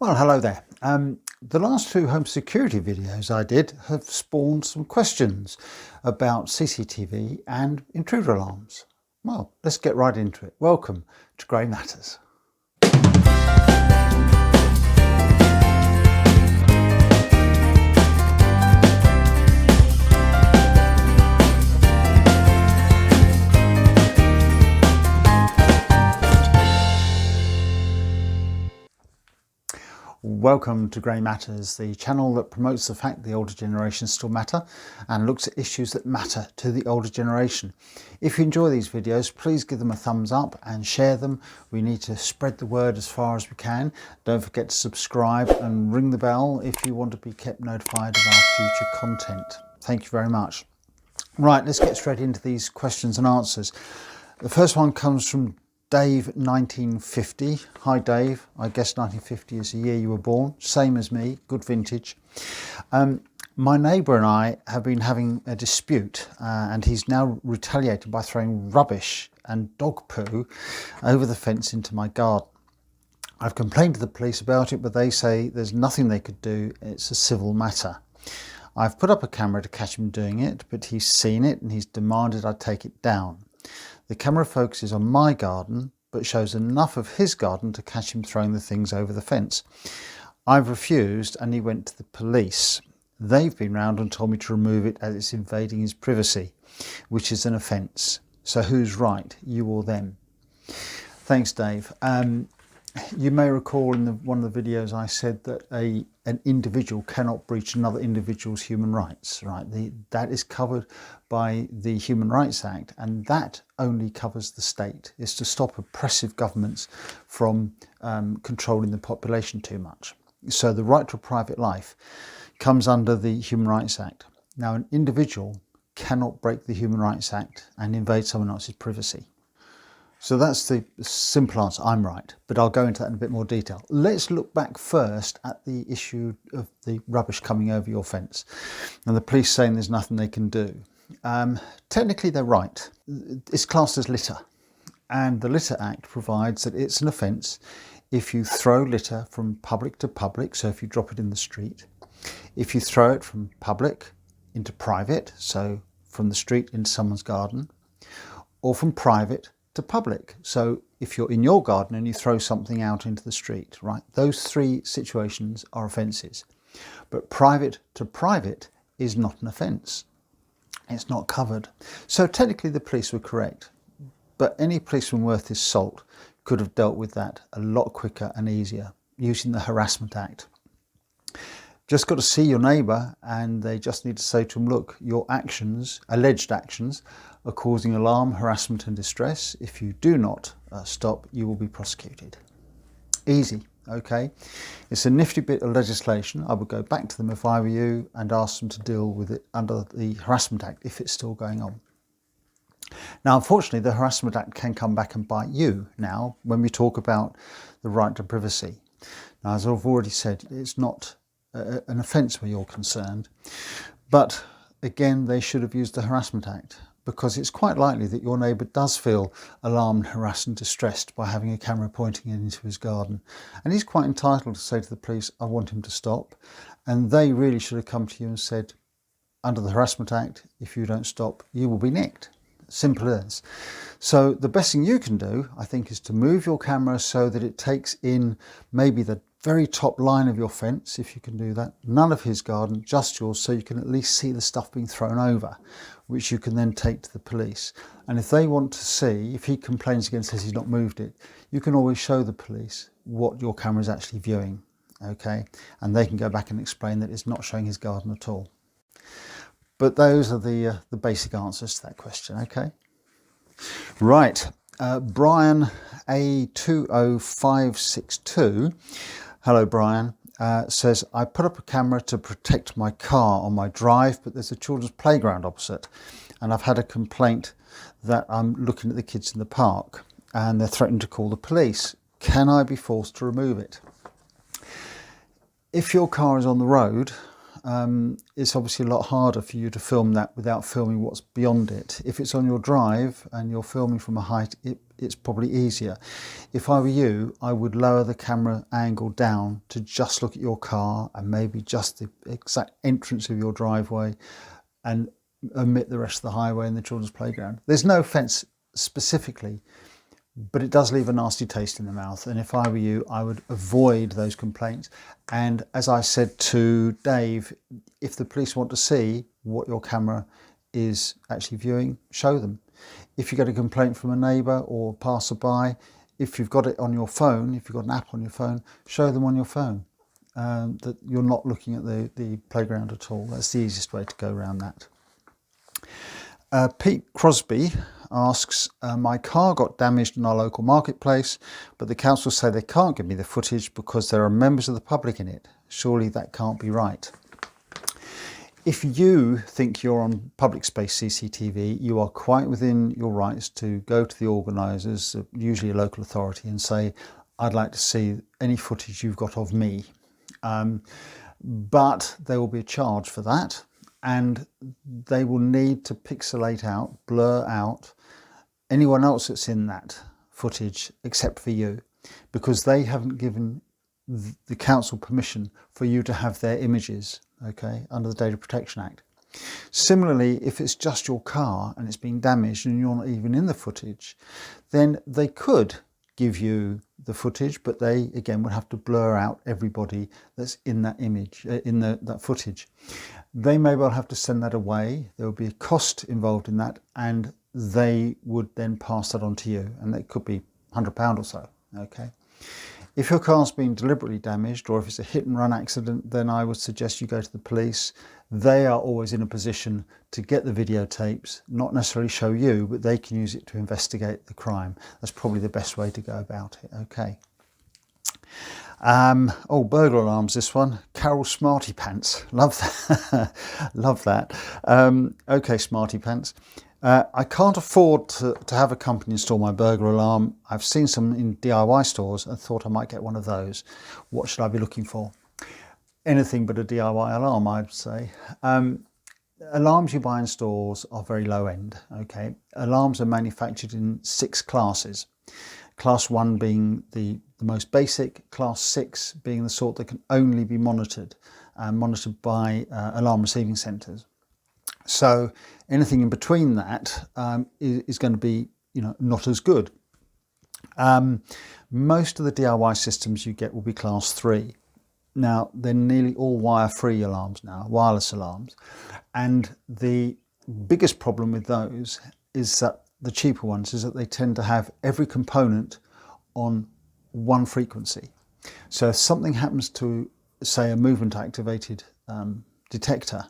Well, hello there. The last two home security videos I did have spawned some questions about CCTV and intruder alarms. Well, let's get right into it. Welcome to Grey Matters. Welcome to Grey Matters, the channel that promotes the fact the older generations still matter and looks at issues that matter to the older generation. If you enjoy these videos, please give them a thumbs up and share them. We need to spread the word as far as we can. Don't forget to subscribe and ring the bell if you want to be kept notified of our future content. Thank you very much. Right, let's get straight into these questions and answers. The first one comes from Dave 1950. Hi Dave, I guess 1950 is the year you were born, same as me, good vintage. My neighbour and I have been having a dispute and he's now retaliated by throwing rubbish and dog poo over the fence into my garden. I've complained to the police about it, but they say there's nothing they could do, it's a civil matter. I've put up a camera to catch him doing it, but he's seen it and he's demanded I take it down. The camera focuses on my garden, but shows enough of his garden to catch him throwing the things over the fence. I've refused and he went to the police. They've been round and told me to remove it as it's invading his privacy, which is an offence. So who's right, you or them? Thanks, Dave. You may recall in one of the videos I said that an individual cannot breach another individual's human rights, right? That is covered by the Human Rights Act, and that only covers the state. It's to stop oppressive governments from controlling the population too much. So the right to a private life comes under the Human Rights Act. Now, an individual cannot break the Human Rights Act and invade someone else's privacy. So that's the simple answer, I'm right, but I'll go into that in a bit more detail. Let's look back first at the issue of the rubbish coming over your fence and the police saying there's nothing they can do. Technically they're right. It's classed as litter, and the Litter Act provides that it's an offence if you throw litter from public to public, so if you drop it in the street, if you throw it from public into private, so from the street into someone's garden, or from private to public. So if you're in your garden and you throw something out into the street, right? Those three situations are offences. But private to private is not an offence. It's not covered. So technically the police were correct, but any policeman worth his salt could have dealt with that a lot quicker and easier using the Harassment Act. Just got to see your neighbour and they just need to say to him, look, your actions, alleged actions, are causing alarm, harassment and distress. If you do not stop, you will be prosecuted. Easy, okay? It's a nifty bit of legislation. I would go back to them if I were you and ask them to deal with it under the Harassment Act if it's still going on. Now, unfortunately, the Harassment Act can come back and bite you now when we talk about the right to privacy. Now, as I've already said, it's not an offence where you're concerned, but again, they should have used the Harassment Act, because it's quite likely that your neighbour does feel alarmed, harassed and distressed by having a camera pointing into his garden. And he's quite entitled to say to the police, I want him to stop. And they really should have come to you and said, under the Harassment Act, if you don't stop, you will be nicked. Simple as. So the best thing you can do, I think, is to move your camera so that it takes in maybe the very top line of your fence, if you can do that. None of his garden, just yours, so you can at least see the stuff being thrown over, which you can then take to the police. And if they want to see, if he complains again, says he's not moved it, you can always show the police what your camera is actually viewing, okay? And they can go back and explain that it's not showing his garden at all. But those are the basic answers to that question, okay? Right, Brian A20562, hello Brian, says, I put up a camera to protect my car on my drive, but there's a children's playground opposite. And I've had a complaint that I'm looking at the kids in the park and they're threatening to call the police. Can I be forced to remove it? If your car is on the road it's obviously a lot harder for you to film that without filming what's beyond it. If it's on your drive and you're filming from a height, it's probably easier. If I were you, I would lower the camera angle down to just look at your car and maybe just the exact entrance of your driveway, and omit the rest of the highway and the children's playground. There's no fence specifically, but it does leave a nasty taste in the mouth. And if I were you, I would avoid those complaints. And as I said to Dave, if the police want to see what your camera is actually viewing, show them. If you get a complaint from a neighbour or passerby, if you've got it on your phone, if you've got an app on your phone, show them on your phone that you're not looking at the playground at all. That's the easiest way to go around that. Pete Crosby asks, my car got damaged in our local marketplace, but the council say they can't give me the footage because there are members of the public in it. Surely that can't be right. If you think you're on public space CCTV, you are quite within your rights to go to the organisers, usually a local authority, and say, I'd like to see any footage you've got of me. But there will be a charge for that, and they will need to pixelate out, blur out anyone else that's in that footage except for you, because they haven't given the council permission for you to have their images, okay, under the Data Protection Act. Similarly, if it's just your car and it's being damaged and you're not even in the footage, then they could give you the footage, but they again would have to blur out everybody that's in that image, that footage. They may well have to send that away. There will be a cost involved in that, and they would then pass that on to you, and that could be £100 or so, okay? If your car's been deliberately damaged, or if it's a hit and run accident, then I would suggest you go to the police. They are always in a position to get the videotapes, not necessarily show you, but they can use it to investigate the crime. That's probably the best way to go about it, okay? Oh, burglar alarms, this one. Carol Smarty Pants, love that. Love that. Okay, Smarty Pants. I can't afford to have a company install my burglar alarm. I've seen some in DIY stores and thought I might get one of those. What should I be looking for? Anything but a DIY alarm, I'd say. Alarms you buy in stores are very low end, okay? Alarms are manufactured in 6 classes. Class 1 being the most basic, Class 6 being the sort that can only be monitored by alarm receiving centres. So anything in between that is going to be, not as good. Most of the DIY systems you get will be Class 3. Now, they're nearly all wire-free alarms now, wireless alarms. And the biggest problem with those is that the cheaper ones is that they tend to have every component on one frequency. So if something happens to, say, a movement activated detector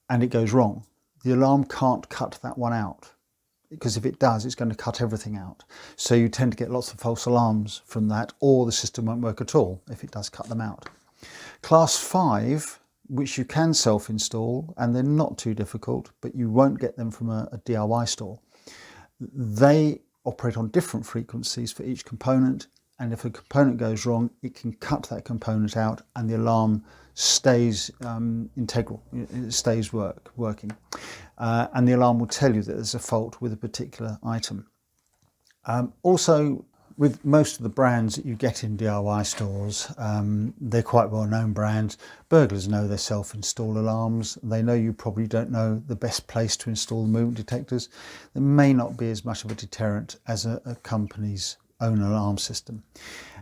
and it goes wrong, the alarm can't cut that one out, because if it does, it's going to cut everything out. So you tend to get lots of false alarms from that, or the system won't work at all if it does cut them out. Class 5, which you can self-install, and they're not too difficult, but you won't get them from a DIY store. They operate on different frequencies for each component, and if a component goes wrong, it can cut that component out and the alarm stays integral, it stays working. And the alarm will tell you that there's a fault with a particular item. Also, with most of the brands that you get in DIY stores, they're quite well-known brands. Burglars know their self-install alarms. They know you probably don't know the best place to install the movement detectors. There may not be as much of a deterrent as a company's own alarm system.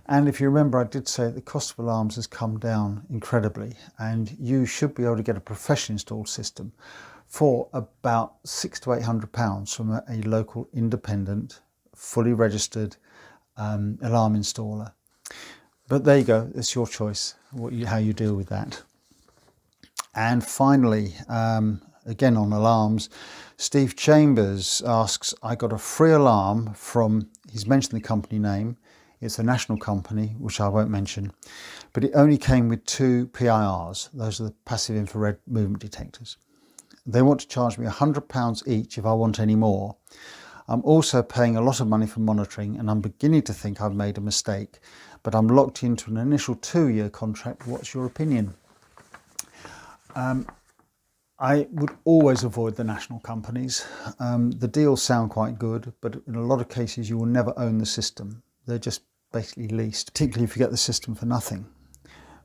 And if you remember, I did say the cost of alarms has come down incredibly, and you should be able to get a professionally installed system for about £600 to £800 from a local independent, fully registered alarm installer. But there you go, it's your choice how you deal with that. And finally, again on alarms, Steve Chambers asks, I got a free alarm from, he's mentioned the company name, it's a national company, which I won't mention, but it only came with 2 PIRs. Those are the passive infrared movement detectors. They want to charge me £100 each if I want any more. I'm also paying a lot of money for monitoring, and I'm beginning to think I've made a mistake, but I'm locked into an initial 2-year contract. What's your opinion? I would always avoid the national companies. The deals sound quite good, but in a lot of cases you will never own the system. They're just basically leased, particularly if you get the system for nothing.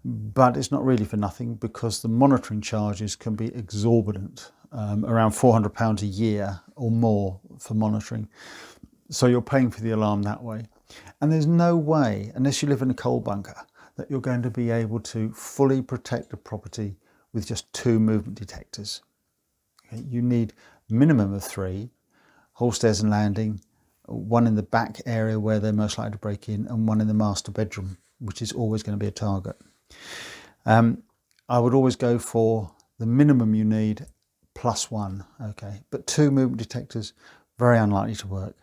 But it's not really for nothing, because the monitoring charges can be exorbitant, around £400 a year or more for monitoring. So you're paying for the alarm that way. And there's no way, unless you live in a coal bunker, that you're going to be able to fully protect the property with just 2 movement detectors. Okay, you need a minimum of 3, hall, stairs and landing, 1 in the back area where they're most likely to break in, and 1 in the master bedroom, which is always going to be a target. I would always go for the minimum you need plus 1, okay? But 2 movement detectors, very unlikely to work.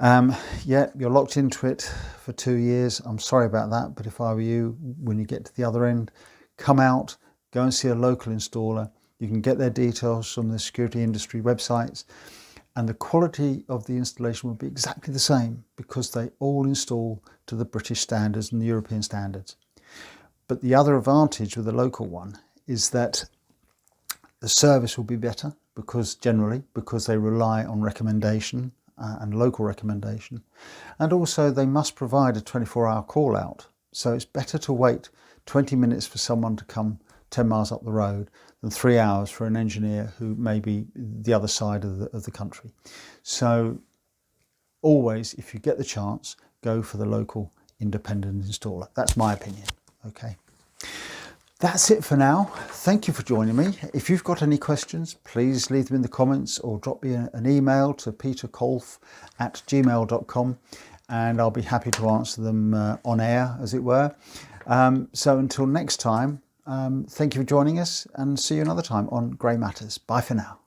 Yeah, you're locked into it for 2 years. I'm sorry about that, but if I were you, when you get to the other end, come out, go and see a local installer. You can get their details from the security industry websites, and the quality of the installation will be exactly the same, because they all install to the British standards and the European standards. But the other advantage with the local one is that the service will be better, because they rely on recommendation and local recommendation. And also they must provide a 24-hour call out. So it's better to wait 20 minutes for someone to come 10 miles up the road than 3 hours for an engineer who may be the other side of the country. So always, if you get the chance, go for the local independent installer. That's my opinion. Okay. That's it for now. Thank you for joining me. If you've got any questions, please leave them in the comments or drop me an email to peterkolf@gmail.com, and I'll be happy to answer them on air, as it were. So until next time, thank you for joining us, and see you another time on Grey Matters. Bye for now.